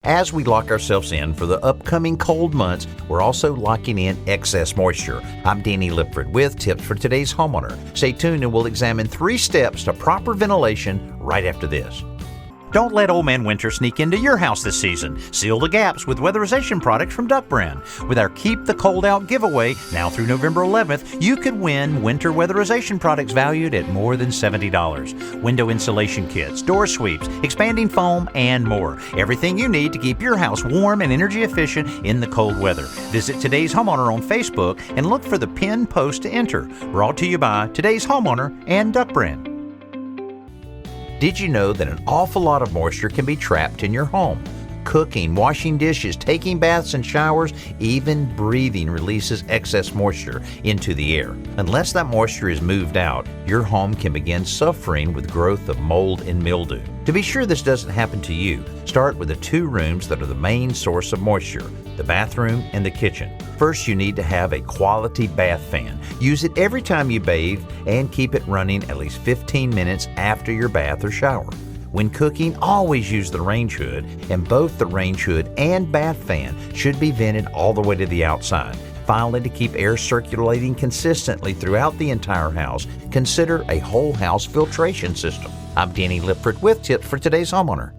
As we lock ourselves in for the upcoming cold months, we're also locking in excess moisture. I'm Danny Lipford with tips for today's homeowner. Stay tuned and we'll examine 3 steps to proper ventilation right after this. Don't let old man winter sneak into your house this season. Seal the gaps with weatherization products from Duck Brand. With our Keep the Cold Out giveaway, now through November 11th, you could win winter weatherization products valued at more than $70. Window insulation kits, door sweeps, expanding foam, and more. Everything you need to keep your house warm and energy efficient in the cold weather. Visit Today's Homeowner on Facebook and look for the pinned post to enter. Brought to you by Today's Homeowner and Duck Brand. Did you know that an awful lot of moisture can be trapped in your home? Cooking, washing dishes, taking baths and showers, even breathing releases excess moisture into the air. Unless that moisture is moved out, your home can begin suffering with growth of mold and mildew. To be sure this doesn't happen to you, start with the 2 rooms that are the main source of moisture, the bathroom and the kitchen. First, you need to have a quality bath fan. Use it every time you bathe and keep it running at least 15 minutes after your bath or shower. When cooking, always use the range hood, and both the range hood and bath fan should be vented all the way to the outside. Finally, to keep air circulating consistently throughout the entire house, consider a whole house filtration system. I'm Danny Lipford with tips for today's homeowner.